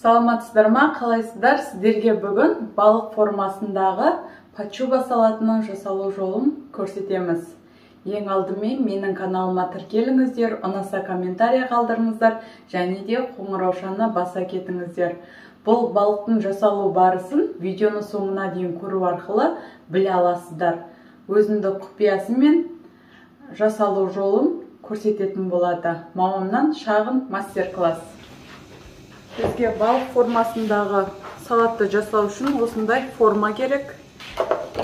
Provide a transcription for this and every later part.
Саламатсыздар ма, қалайсыздар? Сіздерге бүгін балық формасындағы пачуба салатының жасалу жолын көрсетеміз. Ең алдымен менің каналыма тіркеліңіздер, ұнаса комментария қалдырыңыздар, және де қоңыраушаны баса кетіңіздер. Бұл балықтың жасалу барысын видеоны соңына дейін көру арқылы біле аласыздар. Өзіндік құпиясы мен жасалу жолын көрсететін болады. Мамамнан шағын мастер-класс. Бізге балық формасындағы салатты жасау үшін осындай форма керек.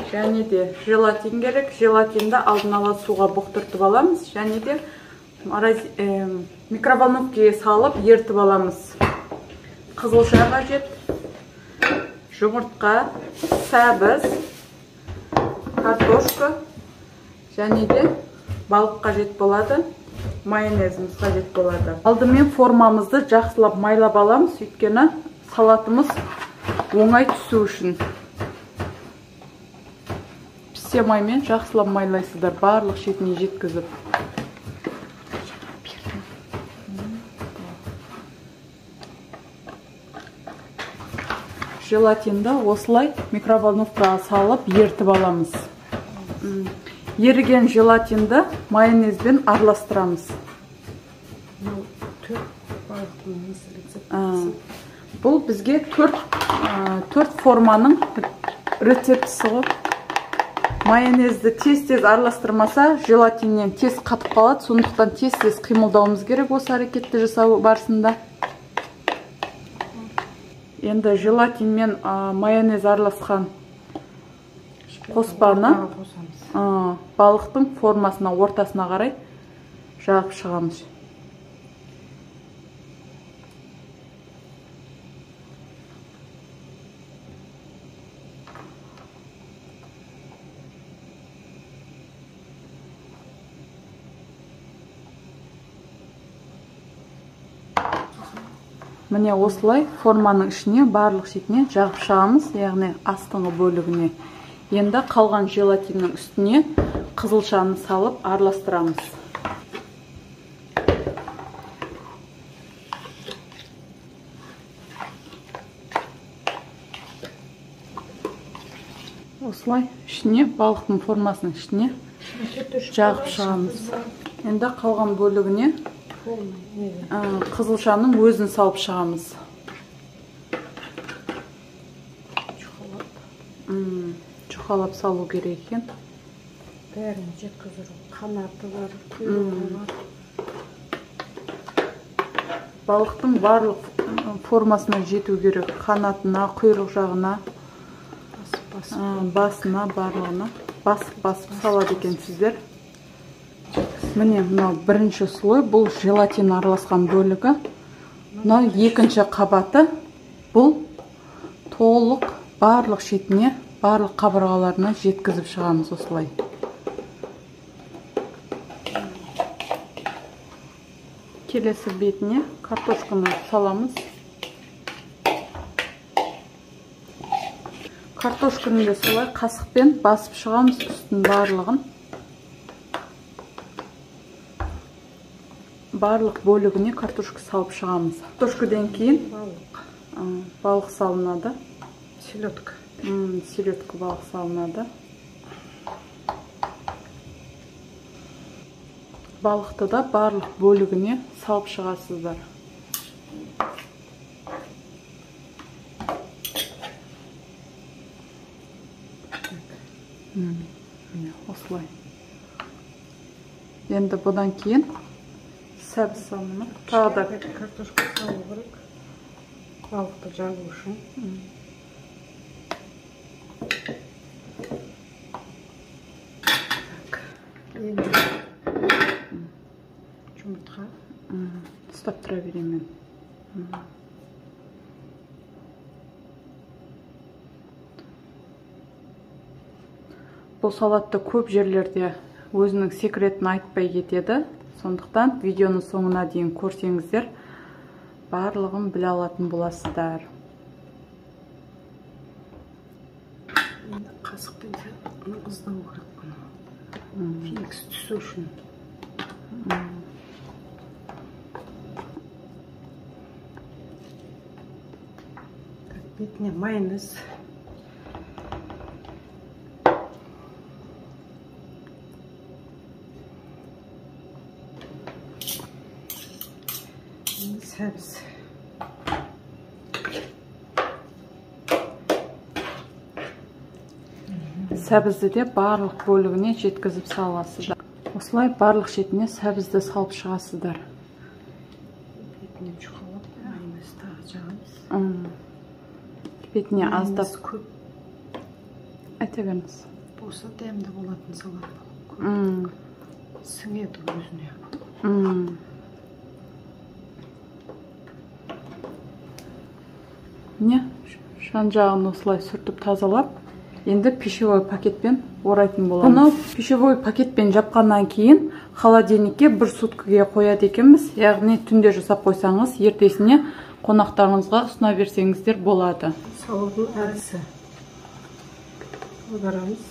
Және де желатин керек. Желатинді алдын ала суға бұқтыртып аламыз. Және де микроволновкаға салып ертіп аламыз. Қызылша қажет, жұмыртқа, сәбіз, картошка, және де балық қажет болады. Майонезіміз қажет болады. Алдымен формамызды жақсылап майлап аламыз, өйткені салатымыз оңай түсу үшін. Піссе маймен жақсылап майлайсыздар, барлық шетіне жеткізіп. Желатинді осылай микроволновкаға салып ертіп аламыз. Еріген желатинді майонезбен араластырамыз. Бұл бізге 4 форманың рецептісі ғой. Майонезді тез-тез араластырмаса, желатиннен тез қатып қалады, сондықтан тез-тез қимылдауымыз керек осы әрекетті жасау барысында. Енді желатин мен майонез араласқан қоспаны балықтың формасына, ортасына қарай жағып шығамыз. Міне осылай форманың ішіне, барлық шетіне жағып шығамыз, яғни астыңғы бөлігіне. Енді қалған желатиннің үстіне қызылшаны салып араластырамыз. Осылай ішіне, балықтың формасының ішіне жағып шығамыз. Енді қалған бөлігіне қызылшаның өзін салып шығамыз. Чухалап салу керек екен. Бәрін жеткізіру. Қанаты бар, құйрығы бар. Балықтың барлық формасына жету керек. Қанатына, құйрық жағына, басына, барлығына. Басып салады екенсіздер. Міне, мынау бірінші слой, бұл желатин араласқан бөлігі. Мынау екінші қабаты, бұл толық барлық шетіне, барлық қабырғаларына жеткізіп шығамыз осылай. Келесі бетіне картошканы саламыз. Картошканы да солай қасықпен басып шығамыз үстін барлығын. Барлық бөлігіне картошка салып шығамыз. Картошкадан кейін балық салынады. Селедка. Селедка балық салынады. Балықты да барлық бөлігіне салып шығасыздар. Осылай. Енді бұдан кейін сәбіз салынады. Тағы да картошка салу керек. Балықты жағу үшін. Жұмыртқа. Ұстап тұра беремін. Бұл салатты көп жерлерде өзінің секретін айтпай кетеді. Сондықтан видеоны соңына дейін көрсеңіздер, барлығын біле алатын боласыздар. Енді қасықпен ығыздау керек бұны. Феникс түсу үшін. Бетіне майонез. Сәбіз. Сәбізді де барлық бөлігіне жеткізіп саласыздар. Осылай барлық шетіне сәбізді салып шығасыздар. Бетіне жұқалап, майонез тағы жағамыз. Бетіне аздап көп. айта беріңіз. Болса дәмді болатын салат. Сіңеді өзіне. Не? Жан жағын осылай сүртіп тазалап, енді пищевой пакетпен орайтын боламыз. Бұны пищевой пакетпен жапқаннан кейін холодильникке 1 суткіге қояды екенбіз. Яғни түнде жасап қойсаңыз, ертесіне қонақтарыңызға ұсына берсеңіздер болады. Салаттың әрісі. Аударамыз.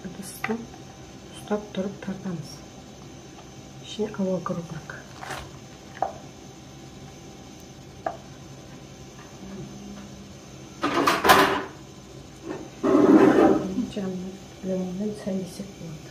Ыдысты ұстап тұрып тартамыз. İçine hava kırı bırak. Canlı limondan sayısı kullandı.